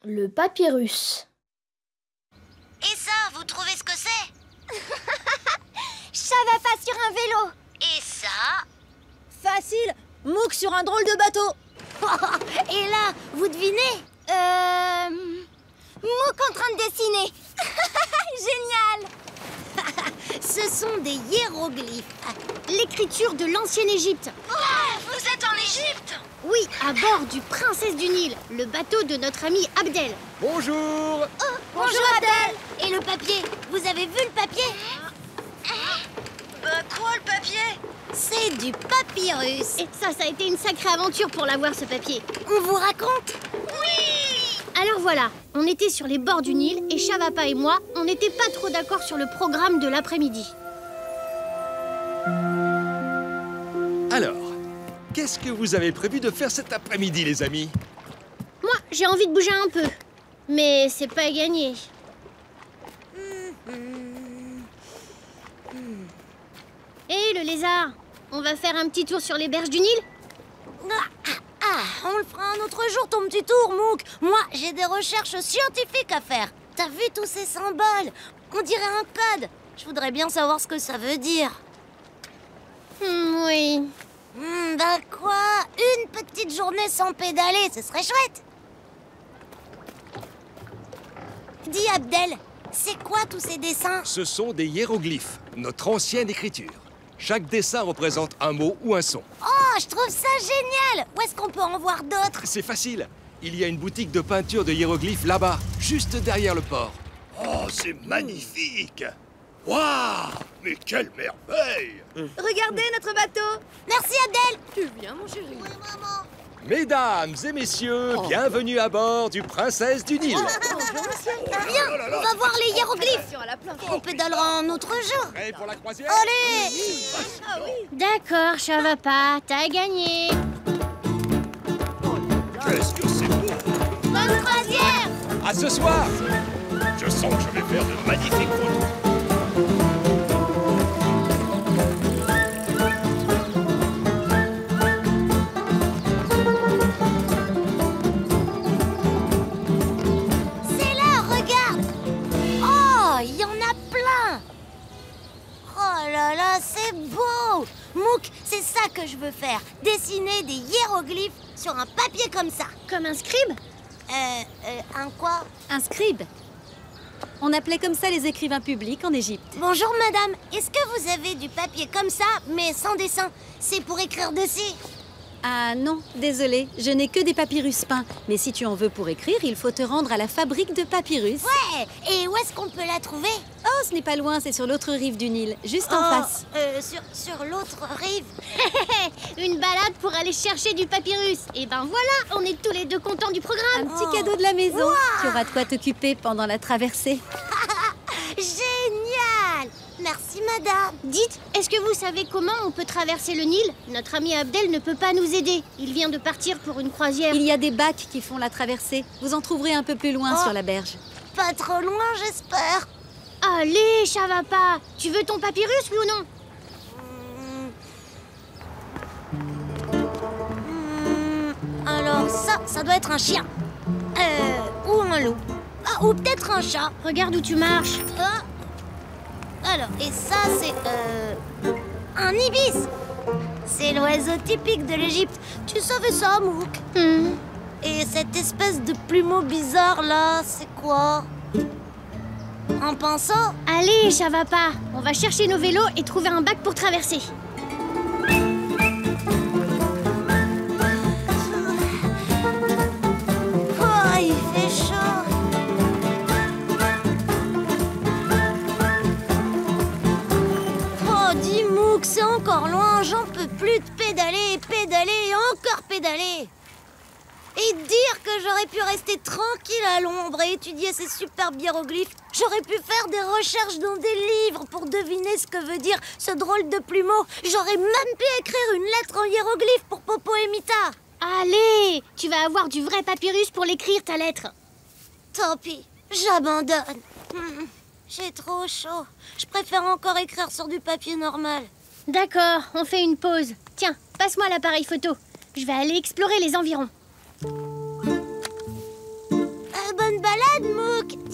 Le papyrus. Et ça, vous trouvez ce que c'est? Chavafa sur un vélo. Et ça? Facile, Mouk sur un drôle de bateau. Et là, vous devinez? Mouk en train de dessiner. Génial. Ce sont des hiéroglyphes. L'écriture de l'ancienne Égypte. Vous êtes en Égypte? Oui, à bord du Princesse du Nil, le bateau de notre ami Abdel. Bonjour. Bonjour Abdel. Et le papier? Vous avez vu le papier? Quoi le papier? C'est du papyrus. Et ça a été une sacrée aventure pour l'avoir, ce papier. On vous raconte? Oui. Alors voilà, on était sur les bords du Nil et Chavapa et moi, on n'était pas trop d'accord sur le programme de l'après-midi. Alors, qu'est-ce que vous avez prévu de faire cet après-midi, les amis? Moi, j'ai envie de bouger un peu, mais c'est pas gagné. Hé, le lézard, on va faire un petit tour sur les berges du Nil? On le fera un autre jour, ton petit tour, Mouk. Moi, j'ai des recherches scientifiques à faire. T'as vu tous ces symboles? On dirait un code. Je voudrais bien savoir ce que ça veut dire. Oui. Bah quoi? Une petite journée sans pédaler, ce serait chouette. Dis Abdel, c'est quoi tous ces dessins? Ce sont des hiéroglyphes, notre ancienne écriture. Chaque dessin représente un mot ou un son. Oh, je trouve ça génial! Où est-ce qu'on peut en voir d'autres? C'est facile. Il y a une boutique de peinture de hiéroglyphes là-bas, juste derrière le port. Oh, c'est magnifique! Waouh! Mais quelle merveille! Regardez notre bateau. Merci Abdel! Tu viens, mon chéri? Oui, maman. Mesdames et messieurs, bienvenue à bord du Princesse du Nil. Viens, on va voir les hiéroglyphes. On pédalera un autre jour. Prêt pour la croisière? Allez! D'accord, Chavapa, t'as gagné. Qu'est-ce que c'est beau! Bonne croisière! À ce soir! Je sens que je vais faire de magnifiques photos. C'est là, regarde! Oh, il y en a plein! Oh là là, c'est beau! Mouk, c'est ça que je veux faire. Dessiner des hiéroglyphes sur un papier comme ça. Comme un scribe? Un quoi? Un scribe. On appelait comme ça les écrivains publics en Égypte. Bonjour madame, est-ce que vous avez du papier comme ça, mais sans dessin? C'est pour écrire dessus. Ah non, désolé, je n'ai que des papyrus peints. Mais si tu en veux pour écrire, il faut te rendre à la fabrique de papyrus. Ouais, et où est-ce qu'on peut la trouver? Oh, ce n'est pas loin, c'est sur l'autre rive du Nil, juste en face. Sur l'autre rive. Une balade pour aller chercher du papyrus. Et ben voilà, on est tous les deux contents du Un programme. petit cadeau de la maison. Tu auras de quoi t'occuper pendant la traversée. Génial! Merci madame. Dites, est-ce que vous savez comment on peut traverser le Nil? Notre ami Abdel ne peut pas nous aider. Il vient de partir pour une croisière. Il y a des bacs qui font la traversée. Vous en trouverez un peu plus loin sur la berge. Pas trop loin, j'espère. Allez, Chavapa, tu veux ton papyrus, oui ou non? Alors ça doit être un chien. Ou un loup. Ah, ou peut-être un chat. Regarde où tu marches. Ah. Alors, et ça c'est un ibis. C'est l'oiseau typique de l'Égypte. Tu savais ça, Mouk? Et cette espèce de plumeau bizarre là, c'est quoi? Un pinceau? Allez, Chavapa, on va chercher nos vélos et trouver un bac pour traverser. Oh, il fait chaud. Oh, dis Mouk, c'est encore loin. J'en peux plus de pédaler, pédaler et encore pédaler. Et dire que j'aurais pu rester tranquille à l'ombre et étudier ces superbes hiéroglyphes. J'aurais pu faire des recherches dans des livres pour deviner ce que veut dire ce drôle de plumeau. J'aurais même pu écrire une lettre en hiéroglyphe pour Popo et Mita. Allez, tu vas avoir du vrai papyrus pour l'écrire, ta lettre. Tant pis, j'abandonne. J'ai trop chaud. Je préfère encore écrire sur du papier normal. D'accord, on fait une pause. Tiens, passe-moi l'appareil photo. Je vais aller explorer les environs.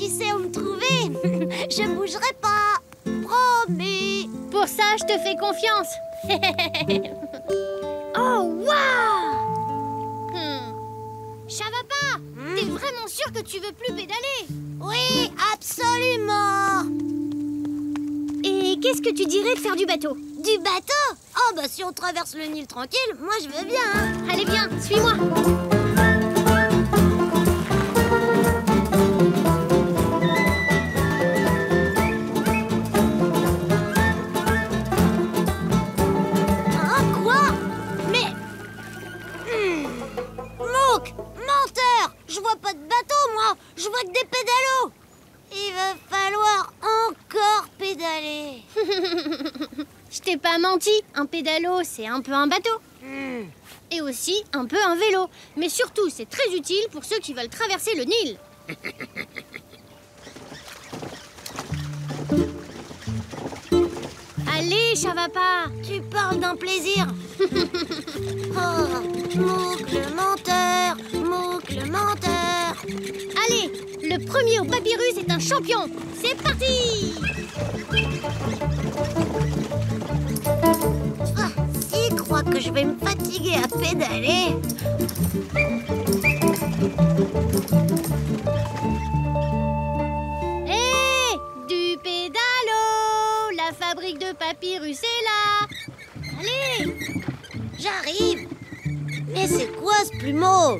sais où me trouver. Je bougerai pas. Promis. Pour ça, je te fais confiance. Oh, waouh! Chavapa, t'es vraiment sûr que tu veux plus pédaler? Oui, absolument. Et qu'est-ce que tu dirais de faire du bateau? Du bateau? Oh, bah si on traverse le Nil tranquille, moi je veux bien. Hein. Allez, viens, suis-moi. Mouk, menteur! Je vois pas de bateau, moi! Je vois que des pédalos! Il va falloir encore pédaler. Je t'ai pas menti, un pédalo, c'est un peu un bateau. Et aussi un peu un vélo. Mais surtout, c'est très utile pour ceux qui veulent traverser le Nil. Allez, Chavapa! Tu parles d'un plaisir. Oh, Mouk le menteur, Mouk le menteur. Allez, le premier au papyrus est un champion. C'est parti! Ah, s'il croit que je vais me fatiguer à pédaler. Hé! Du pédalo! La fabrique de papyrus est là! Allez! J'arrive. Mais c'est quoi ce plumeau?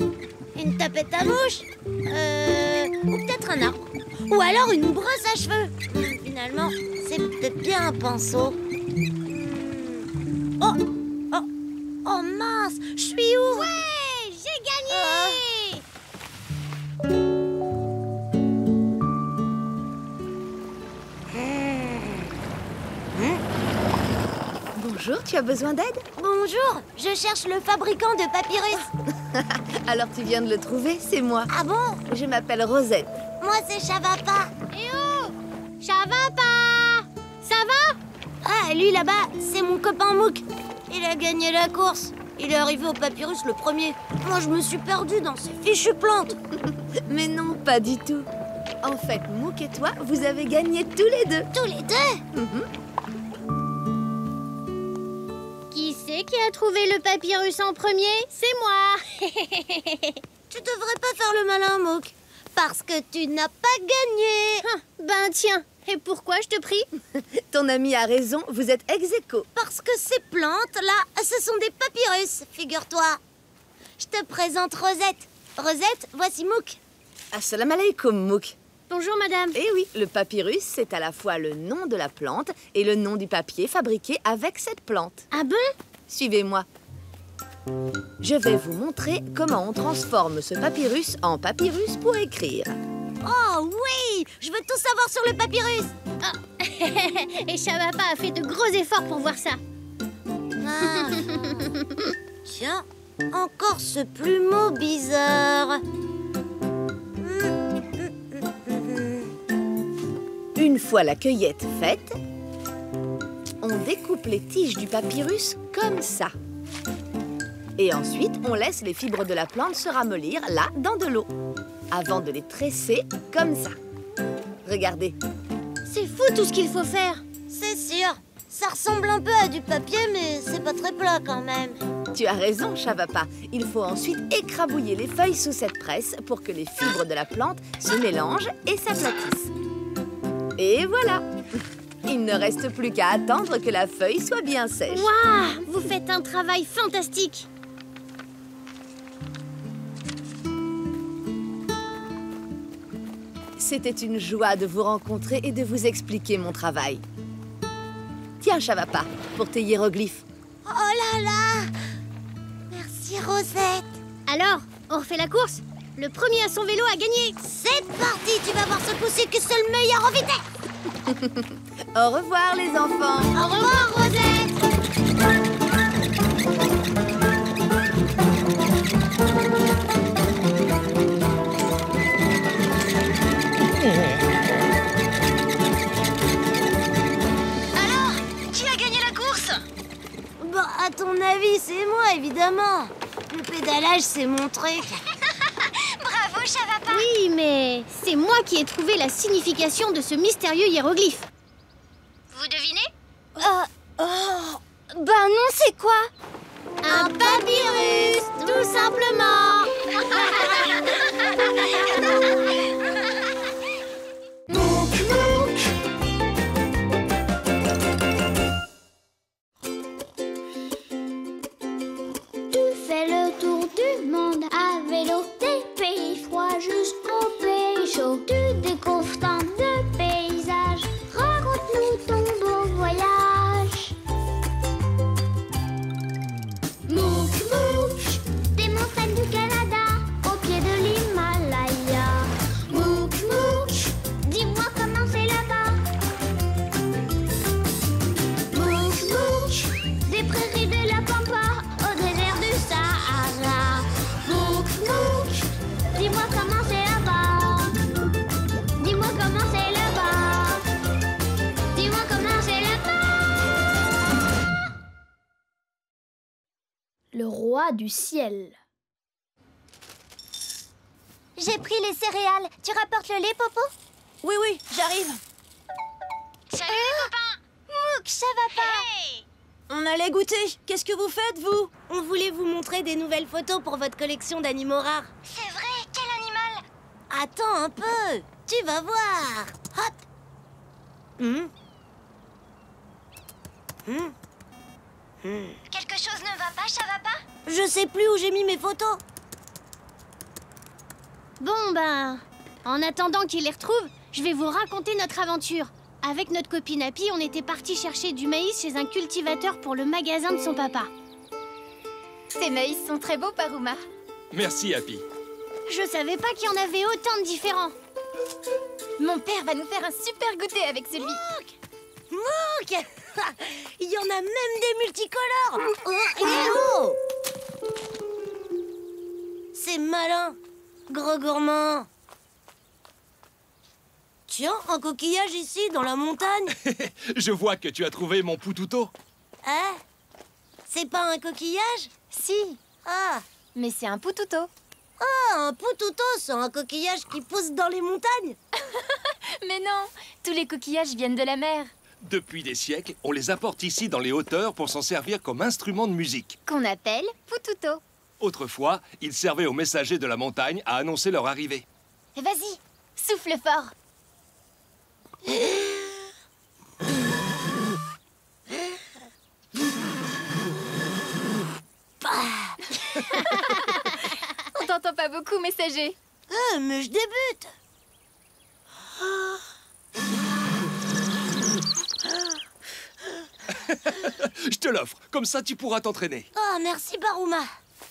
Une tapette à mouche? Ou peut-être un arbre. Ou alors une brosse à cheveux. Finalement, c'est peut-être bien un pinceau. Oh! Oh! Oh mince! Je suis où? Ouais! J'ai gagné! Bonjour, tu as besoin d'aide? Bonjour, je cherche le fabricant de papyrus. Alors tu viens de le trouver, c'est moi. Ah bon? Je m'appelle Rosette. Moi c'est Chavapa. Eh oh! Chavapa! Ça va? Ah, lui là-bas, c'est mon copain Mouk. Il a gagné la course. Il est arrivé au papyrus le premier. Moi je me suis perdue dans ces fichues plantes. Mais non, pas du tout. En fait, Mouk et toi, vous avez gagné tous les deux. Tous les deux? Qui c'est qui a trouvé le papyrus en premier? C'est moi! Tu devrais pas faire le malin, Mouk. Parce que tu n'as pas gagné. Ah, ben tiens, et pourquoi je te prie? Ton ami a raison, vous êtes ex-aequo. Parce que ces plantes-là, ce sont des papyrus, figure-toi. Je te présente Rosette. Rosette, voici Mouk. Assalamu alaikum, Mouk. Bonjour madame. Eh oui, le papyrus, c'est à la fois le nom de la plante et le nom du papier fabriqué avec cette plante. Ah bon? Suivez-moi. Je vais vous montrer comment on transforme ce papyrus en papyrus pour écrire. Oh oui, je veux tout savoir sur le papyrus. Ah. Et Chavapa a fait de gros efforts pour voir ça. Ah. Tiens, encore ce plumeau bizarre. Une fois la cueillette faite, on découpe les tiges du papyrus comme ça. Et ensuite, on laisse les fibres de la plante se ramollir là, dans de l'eau, avant de les tresser comme ça. Regardez. C'est fou tout ce qu'il faut faire. C'est sûr, ça ressemble un peu à du papier, mais c'est pas très plat quand même. Tu as raison, Chavapa. Il faut ensuite écrabouiller les feuilles sous cette presse pour que les fibres de la plante se mélangent et s'aplatissent. Et voilà. Il ne reste plus qu'à attendre que la feuille soit bien sèche. Waouh! Vous faites un travail fantastique. C'était une joie de vous rencontrer et de vous expliquer mon travail. Tiens, Chavapa, pour tes hiéroglyphes. Oh là là! Merci Rosette. Alors, on refait la course? Le premier à son vélo a gagné. C'est parti, tu vas voir ce coup-ci que c'est le meilleur en vitesse. Au revoir les enfants. Au revoir Rosette. Alors, qui a gagné la course? Bah, à ton avis, c'est moi, évidemment. Le pédalage, c'est mon truc. Bravo, beau, ça va pas? Oui, mais c'est moi qui ai trouvé la signification de ce mystérieux hiéroglyphe. Vous devinez? Bah non, c'est quoi? Un papyrus, tout simplement. Fais le tour du monde à vélo, des pays froids jusqu'aux pays chauds. Tu découvres tant de paysages, raconte-nous ton beau voyage. Mouk Mouk, des montagnes du Canada, au pied de l'Himalaya. Mouk Mouk, dis-moi comment c'est là-bas. Mouk Mouk, des prairies de la Pampa, au désert du Sahara. Mouk Mouk, dis-moi comment c'est là-bas. Dis-moi comment c'est là-bas. Dis-moi comment c'est là-bas. Le roi du ciel. J'ai pris les céréales. Tu rapportes le lait, Popo? Oui, j'arrive. Salut les copains. Mouk, ça va pas? Hey! On allait goûter. Qu'est-ce que vous faites, vous? On voulait vous montrer des nouvelles photos pour votre collection d'animaux rares. C'est vrai, quel animal? Attends un peu, tu vas voir. Hop. Quelque chose ne va pas, ça va pas? Je sais plus où j'ai mis mes photos. Bon, ben, en attendant qu'il les retrouve, je vais vous raconter notre aventure. Avec notre copine Happy, on était partis chercher du maïs chez un cultivateur pour le magasin de son papa. Ces maïs sont très beaux, Paruma. Merci, Happy. Je savais pas qu'il y en avait autant de différents. Mon père va nous faire un super goûter avec celui. Mouk. Il y en a même des multicolores. Oh. C'est malin. Gros gourmand. Tiens, un coquillage ici, dans la montagne. Je vois que tu as trouvé mon poutouto. Hein? C'est pas un coquillage? Si, Ah, mais c'est un poutouto. un poutouto, c'est un coquillage qui pousse dans les montagnes. Mais non, tous les coquillages viennent de la mer. Depuis des siècles, on les apporte ici dans les hauteurs pour s'en servir comme instrument de musique. Qu'on appelle poutouto. Autrefois, ils servaient aux messagers de la montagne à annoncer leur arrivée. Et vas-y, souffle fort. On t'entend pas beaucoup, messager. Mais je débute. Je te l'offre, comme ça tu pourras t'entraîner. Oh, merci, Paruma.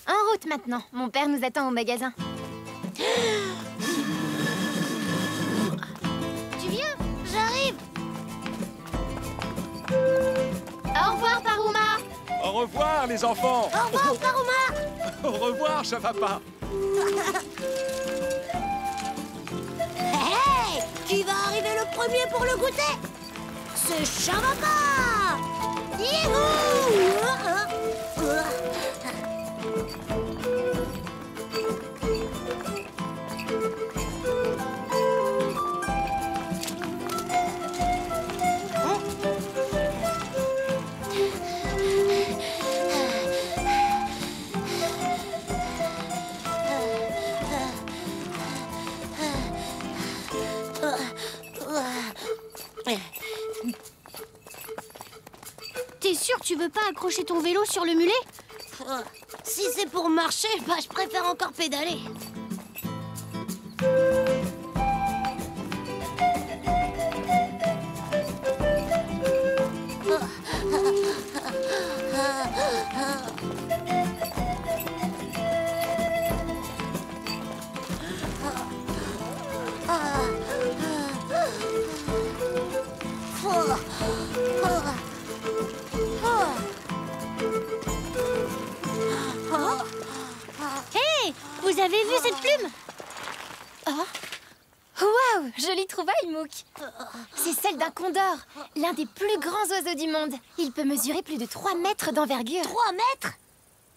En route maintenant, mon père nous attend au magasin. Tu viens? J'arrive. Au revoir, Paruma. Au revoir les enfants. Au revoir, Paruma. Au revoir, Chavapa. Hey, qui va arriver le premier pour le goûter? C'est Chavapa. Youhou. T'es sûr que tu veux pas accrocher ton vélo sur le mulet? Si c'est pour marcher, bah je préfère encore pédaler. Hé, vous avez vu cette plume? Waouh, jolie trouvaille, Mouk. C'est celle d'un condor, l'un des plus grands oiseaux du monde. Il peut mesurer plus de 3 mètres d'envergure. 3 mètres?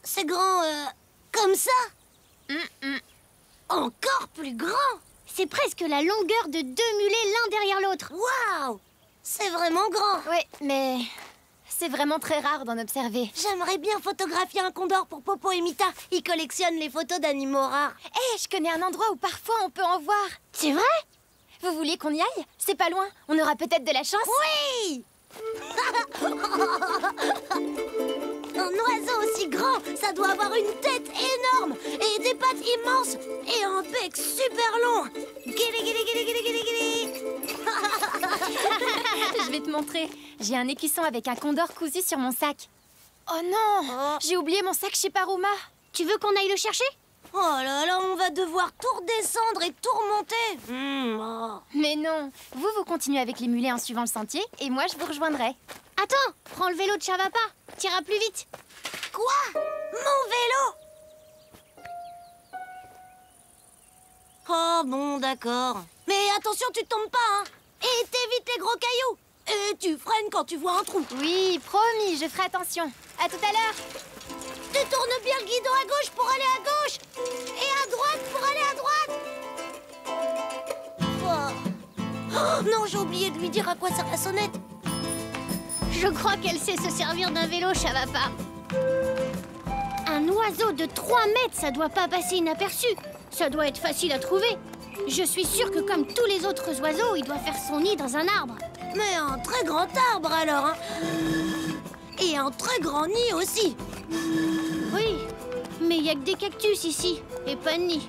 C'est grand, comme ça? Encore plus grand. C'est presque la longueur de 2 mulets l'un derrière l'autre. Waouh! C'est vraiment grand. Ouais, mais c'est vraiment très rare d'en observer. J'aimerais bien photographier un condor pour Popo et Mita. Ils collectionnent les photos d'animaux rares. Hé, je connais un endroit où parfois on peut en voir. C'est vrai? Vous voulez qu'on y aille? C'est pas loin, on aura peut-être de la chance. Oui! Un oiseau aussi grand, ça doit avoir une tête énorme et des pattes immenses et un bec super long. Guili, guili, guili, guili, guili, guili. Je vais te montrer. J'ai un écusson avec un condor cousu sur mon sac. Oh non! J'ai oublié mon sac chez Paruma. Tu veux qu'on aille le chercher? Oh là là, on va devoir tout redescendre et tout remonter. Mais non, vous continuez avec les mulets en suivant le sentier et moi je vous rejoindrai. Attends, prends le vélo de Chavapa. T'iras plus vite. Quoi? Mon vélo? Oh bon, d'accord. Mais attention, tu tombes pas, hein. Et t'évites les gros cailloux. Et tu freines quand tu vois un trou. Oui, promis, je ferai attention. À tout à l'heure. Tu tournes bien le guidon à gauche pour aller à gauche et à droite pour aller à droite. Oh non, j'ai oublié de lui dire à quoi sert la sonnette. Je crois qu'elle sait se servir d'un vélo, Chavapa. Un oiseau de 3 mètres, ça doit pas passer inaperçu. Ça doit être facile à trouver. Je suis sûre que comme tous les autres oiseaux, il doit faire son nid dans un arbre. Mais un très grand arbre alors, hein. Et un très grand nid aussi. Oui, mais il y a que des cactus ici, et pas de nid.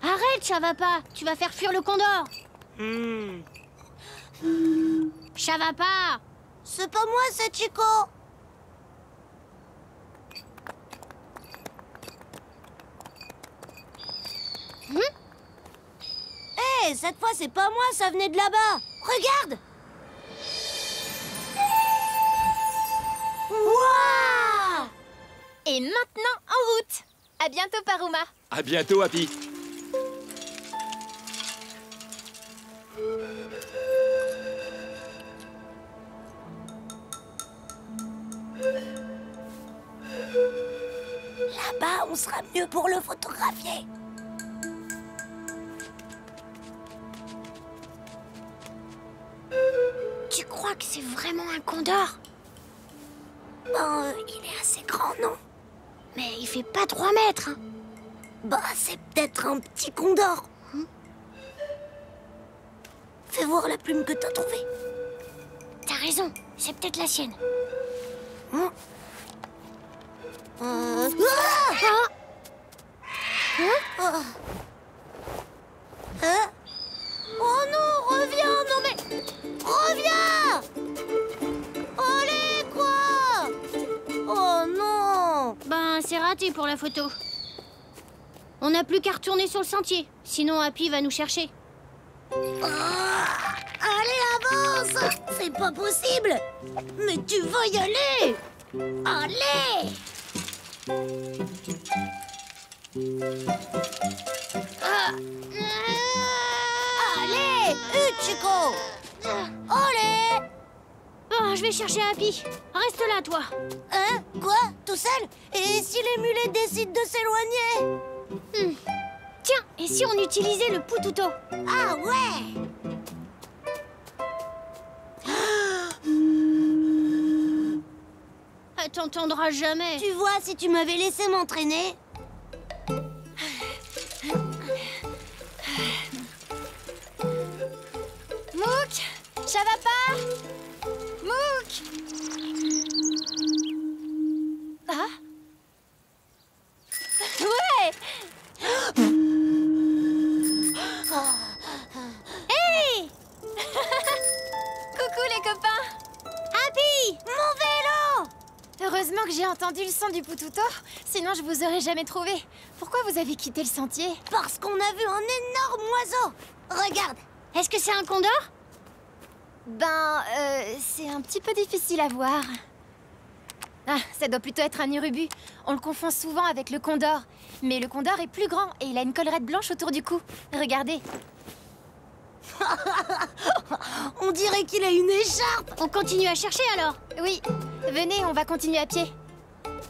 Arrête, Chavapa, tu vas faire fuir le condor. Chavapa! C'est pas moi, c'est Chico. Hé, cette fois c'est pas moi, ça venait de là-bas. Regarde. Waouh! Et maintenant, en route. À bientôt, Paruma. À bientôt, Happy. Là-bas, on sera mieux pour le photographier. Tu crois que c'est vraiment un condor? Ben, il est assez grand, non? Mais il fait pas 3 mètres. Hein. Bah, c'est peut-être un petit condor. Fais voir la plume que t'as trouvée. T'as raison, c'est peut-être la sienne. Ah! Hein? Oh non, reviens, non mais... Reviens! Allez, quoi? Oh non! Ben, c'est raté pour la photo. On n'a plus qu'à retourner sur le sentier, sinon Happy va nous chercher. Allez, avance! C'est pas possible! Mais tu vas y aller! Allez! Allez! Chico! Allez! Bon, je vais chercher Happy. Reste là, toi. Hein? Quoi? Tout seul? Et si les mulets décident de s'éloigner? Tiens, et si on utilisait le poututo? Ah ouais! Elle t'entendra jamais. Tu vois, si tu m'avais laissé m'entraîner... Mouk! Chavapa! Mouk! Ah? Ouais! Hey! Coucou les copains! Happy! Mon vélo! Heureusement que j'ai entendu le son du poututo, sinon je vous aurais jamais trouvé. Pourquoi vous avez quitté le sentier? Parce qu'on a vu un énorme oiseau. Regarde. Est-ce que c'est un condor? Ben, c'est un petit peu difficile à voir. Ah, ça doit plutôt être un urubu. On le confond souvent avec le condor. Mais le condor est plus grand et il a une collerette blanche autour du cou. Regardez. On dirait qu'il a une écharpe. On continue à chercher alors? Oui, venez, on va continuer à pied.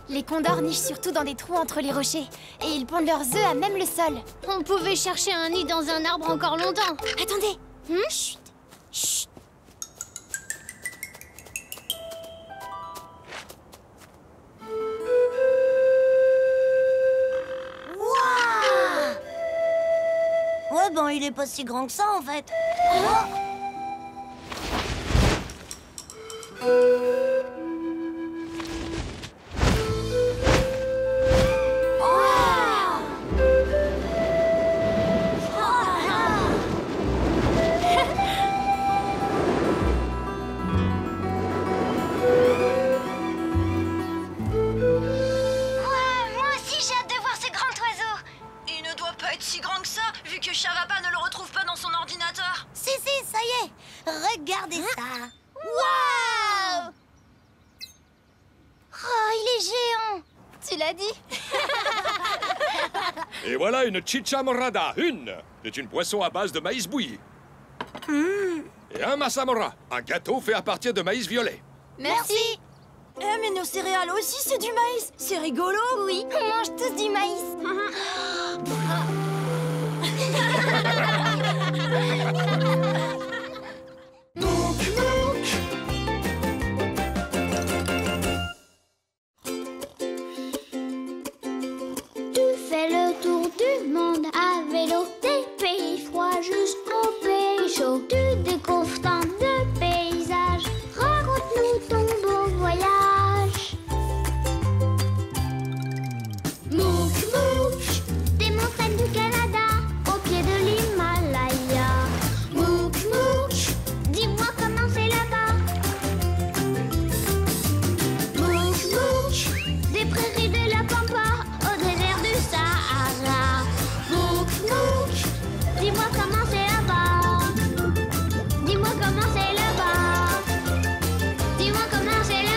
Les condors nichent surtout dans des trous entre les rochers. Et ils pondent leurs œufs à même le sol. On pouvait chercher un nid dans un arbre encore longtemps. Attendez. Chut. Chut. Ouais, ben il est pas si grand que ça en fait. Moi aussi, j'ai hâte de voir ce grand oiseau. Il ne doit pas être si grand que ça, vu que Chavapa ne le retrouve pas dans son ordinateur. Si, ça y est. Regardez ça. Waouh! Oh, il est géant! Tu l'as dit? Et voilà une chicha morada, C'est une boisson à base de maïs bouilli. Et un massamora, un gâteau fait à partir de maïs violet. Merci! Mais nos céréales aussi, c'est du maïs. C'est rigolo. Oui, on mange tous du maïs. Tu fais le tour du monde à vélo, des pays froids jusqu'aux pays chauds. Tu découvres tant de paysages, raconte-nous ton beau voyage. Mouk Mouk, des montagnes du Canada, au pied de l'Himalaya. Mouk Mouk, dis-moi comment c'est là-bas. Mouk Mouk, des prairies de la Pampa au désert du Sahara. Mouk Mouk, dis-moi comment c'est là-bas. Dis-moi comment c'est là-bas. Dis-moi comment c'est là-bas.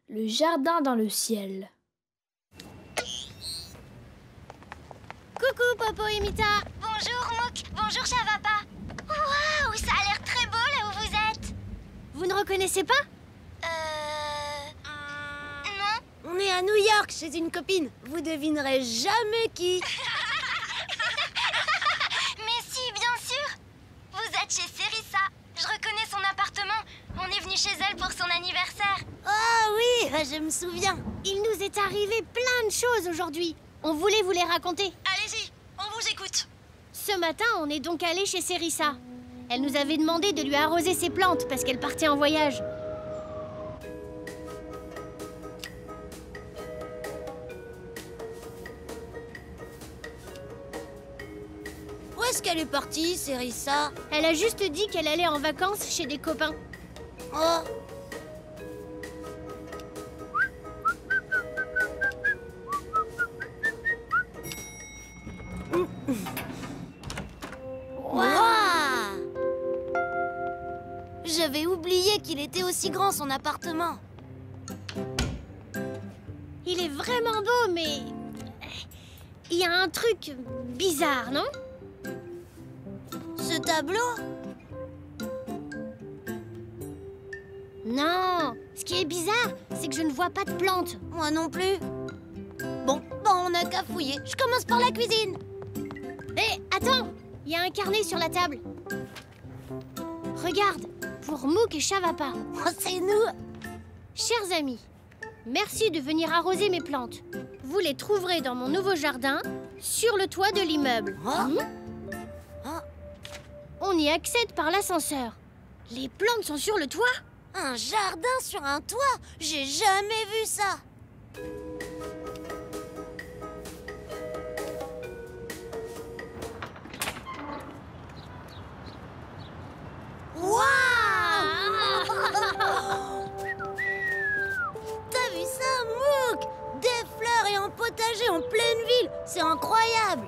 Le jardin dans le ciel. Coucou, Popo et Mita. Bonjour, Mouk. Bonjour, Chavapa. Waouh, ça a l'air très beau là où vous êtes. Vous ne reconnaissez pas? Non. On est à New York chez une copine. Vous devinerez jamais qui. Mais si, bien sûr. Vous êtes chez Serissa. Je reconnais son appartement. On est venu chez elle pour son anniversaire. Ah oui, je me souviens. Il nous est arrivé plein de choses aujourd'hui. On voulait vous les raconter. Allez-y, on vous écoute. Ce matin, on est donc allé chez Serissa. Elle nous avait demandé de lui arroser ses plantes parce qu'elle partait en voyage. Où est-ce qu'elle est partie, Serissa? Elle a juste dit qu'elle allait en vacances chez des copains. Oh. Waouh! J'avais oublié qu'il était aussi grand, son appartement. Il est vraiment beau, mais... il y a un truc bizarre, non? Ce tableau? Non! Ce qui est bizarre, c'est que je ne vois pas de plantes. Moi non plus. Bon, on n'a qu'à fouiller. Je commence par la cuisine. Hé, attends! Il y a un carnet sur la table. Regarde, pour Mouk et Chavapa. Oh, c'est nous. Chers amis, merci de venir arroser mes plantes. Vous les trouverez dans mon nouveau jardin, sur le toit de l'immeuble. On y accède par l'ascenseur. Les plantes sont sur le toit? Un jardin sur un toit? J'ai jamais vu ça. Waouh! T'as vu ça, Mouk? Des fleurs et un potager en pleine ville. C'est incroyable.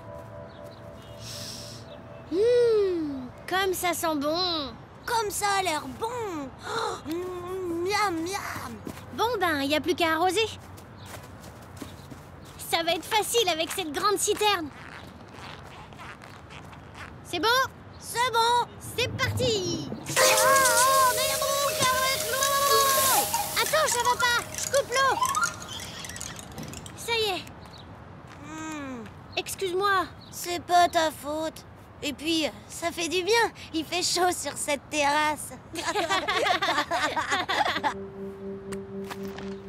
Comme ça sent bon. Comme ça a l'air bon. Oh, miam, miam. Bon ben, il n'y a plus qu'à arroser. Ça va être facile avec cette grande citerne. C'est bon? C'est bon. C'est parti! Oh, mais Mouk, avec l'eau. excuse-moi. C'est pas ta faute. Et puis, ça fait du bien. Il fait chaud sur cette terrasse.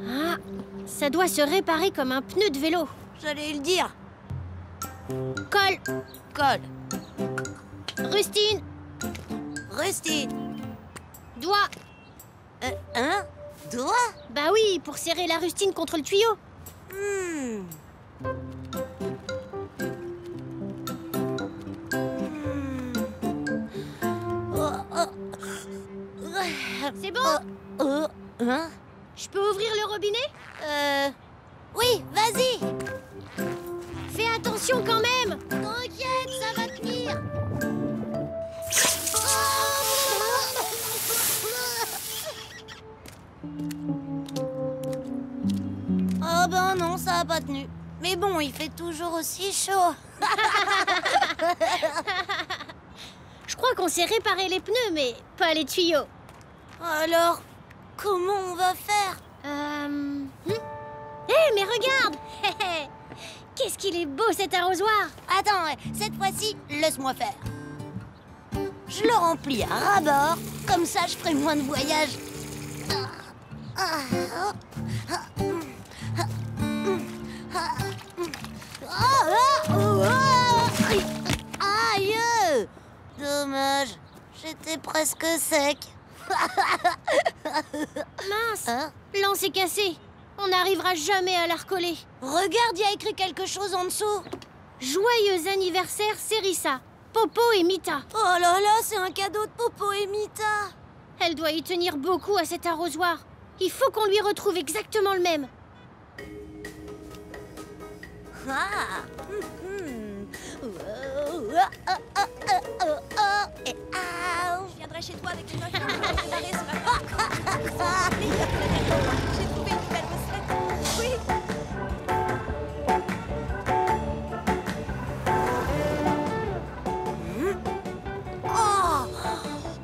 Ah, ça doit se réparer comme un pneu de vélo. J'allais le dire. Colle. Colle. Rustine. Rustine. Doigt. Hein? Doigt? Bah oui, pour serrer la rustine contre le tuyau. C'est bon? Hein? Je peux ouvrir le robinet? Oui, vas-y. Fais attention quand même. T'inquiète, ça va tenir. Oh ben non, ça a pas tenu. Mais bon, il fait toujours aussi chaud. Je crois qu'on sait réparer les pneus, mais pas les tuyaux. Alors, comment on va faire? Hé, mais regarde. Qu'est-ce qu'il est beau cet arrosoir. Attends, cette fois-ci, laisse-moi faire. Je le remplis à ras-bord, comme ça je ferai moins de voyages. Aïe! Dommage, j'étais presque sec. Mince, l'anse est cassé. On n'arrivera jamais à la recoller. Regarde, il y a écrit quelque chose en dessous. Joyeux anniversaire, Sérissa, Popo et Mita. Oh là là, c'est un cadeau de Popo et Mita. Elle doit y tenir beaucoup à cet arrosoir. Il faut qu'on lui retrouve exactement le même. Je viendrai chez toi avec une autre préparée sur la J'ai trouvé une nouvelle recette. Oui.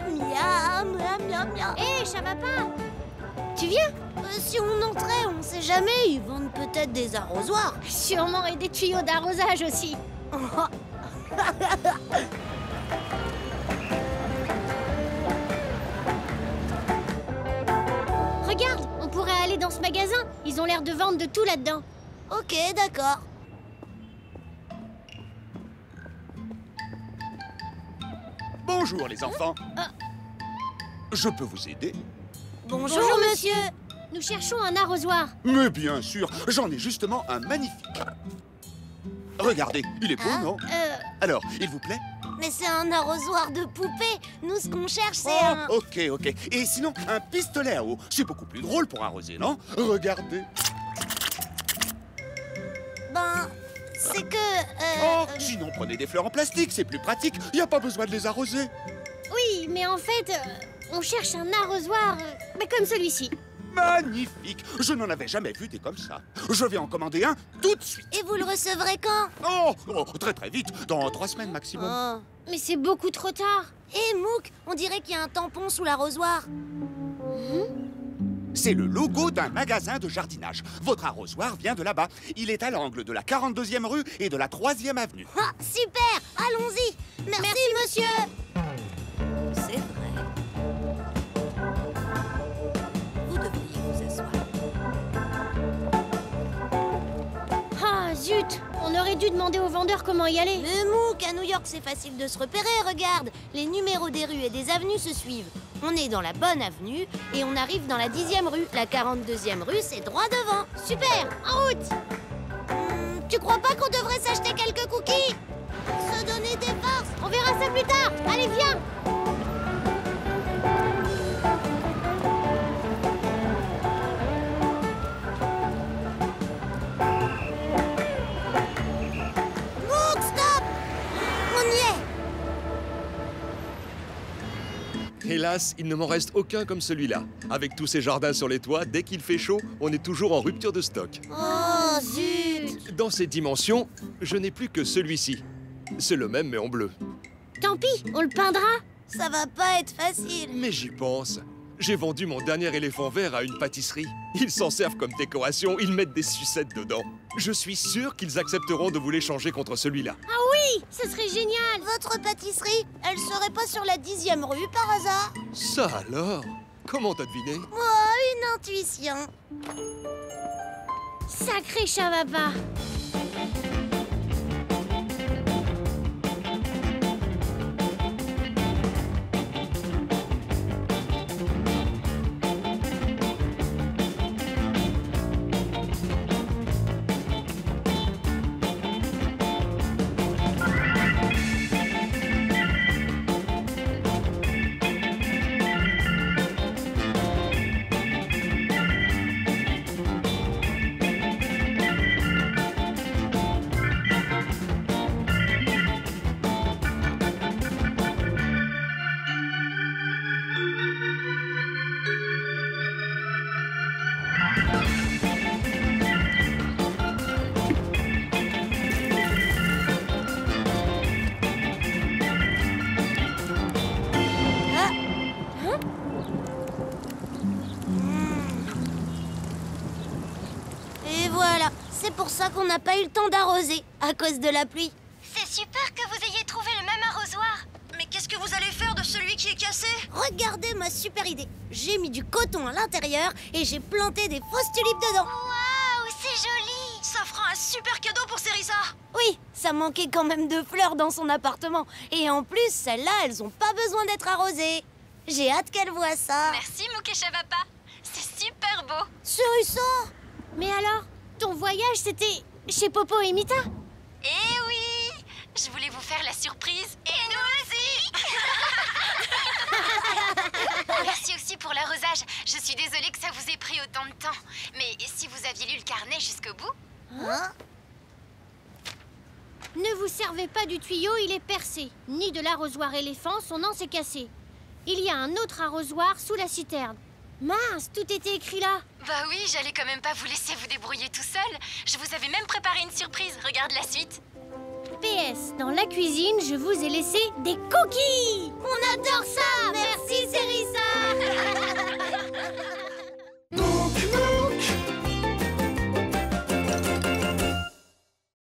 Miam, miam, miam, miam. Hé, ça va pas? Tu viens? Si on entrait, on sait jamais, ils vendent peut-être des arrosoirs. Sûrement, et des tuyaux d'arrosage aussi. Regarde, on pourrait aller dans ce magasin. Ils ont l'air de vendre de tout là-dedans. Ok, d'accord. Bonjour les enfants. Je peux vous aider? Bonjour, monsieur. Nous cherchons un arrosoir. Mais bien sûr, j'en ai justement un magnifique. Regardez, il est beau, non? Alors, il vous plaît? Mais c'est un arrosoir de poupée. Nous, ce qu'on cherche, c'est un... Ok. Et sinon, un pistolet à eau. C'est beaucoup plus drôle pour arroser, non? Regardez. Ben, c'est que... Sinon, prenez des fleurs en plastique, c'est plus pratique. Il n'y a pas besoin de les arroser. Oui, mais en fait, on cherche un arrosoir comme celui-ci. Magnifique! Je n'en avais jamais vu des comme ça. Je vais en commander un tout de suite. Et vous le recevrez quand? Oh, très vite, dans 3 semaines maximum. Mais c'est beaucoup trop tard. Hé, Mouk, on dirait qu'il y a un tampon sous l'arrosoir. C'est le logo d'un magasin de jardinage. Votre arrosoir vient de là-bas. Il est à l'angle de la 42e rue et de la 3e avenue. Ah, super! Allons-y! Merci, monsieur! C'est vrai. Vous devriez vous asseoir. Ah, zut! On aurait dû demander au vendeur comment y aller. Mais Mouk, à New York, c'est facile de se repérer, regarde. Les numéros des rues et des avenues se suivent. On est dans la bonne avenue et on arrive dans la 10e rue. La 42e rue, c'est droit devant. Super! En route! Tu crois pas qu'on devrait s'acheter quelques cookies? Se donner des forces? On verra ça plus tard. Allez, viens! Mouk, stop! On y est! Hélas, il ne m'en reste aucun comme celui-là. Avec tous ces jardins sur les toits, dès qu'il fait chaud, on est toujours en rupture de stock. Oh, zut! Dans ces dimensions, je n'ai plus que celui-ci. C'est le même, mais en bleu. Tant pis, on le peindra. Ça va pas être facile. Mais j'y pense. J'ai vendu mon dernier éléphant vert à une pâtisserie. Ils s'en servent comme décoration, ils mettent des sucettes dedans. Je suis sûr qu'ils accepteront de vous l'échanger contre celui-là. Ah oui, ce serait génial. Votre pâtisserie, elle serait pas sur la 10e rue par hasard? Ça alors? Comment t'as deviné? Moi, une intuition. Sacré Chavapa. Et voilà, c'est pour ça qu'on n'a pas eu le temps d'arroser, à cause de la pluie. C'est super que vous ayez trouvé le même arrosoir. Mais qu'est-ce que vous allez faire de celui qui est cassé? Regardez ma super idée. J'ai mis du coton à l'intérieur et j'ai planté des fausses tulipes dedans. Waouh, c'est joli. Ça fera un super cadeau pour Cerisa. Oui, ça manquait quand même de fleurs dans son appartement. Et en plus, celles-là, elles ont pas besoin d'être arrosées. J'ai hâte qu'elle voie ça. Merci, Mouké Chavapa. C'est super beau. Cerisa! Mais alors, ton voyage, c'était chez Popo et Mita? Eh oui, je voulais vous faire la surprise. Et nous aussi. Merci aussi pour l'arrosage. Je suis désolée que ça vous ait pris autant de temps. Mais si vous aviez lu le carnet jusqu'au bout... Hein? Ne vous servez pas du tuyau, il est percé. Ni de l'arrosoir éléphant, son an s'est cassé. Il y a un autre arrosoir sous la citerne. Mince, tout était écrit là. Bah oui, j'allais quand même pas vous laisser vous débrouiller tout seul. Je vous avais même préparé une surprise. Regarde la suite. PS, dans la cuisine, je vous ai laissé des cookies. On adore ça. Merci Cerisa.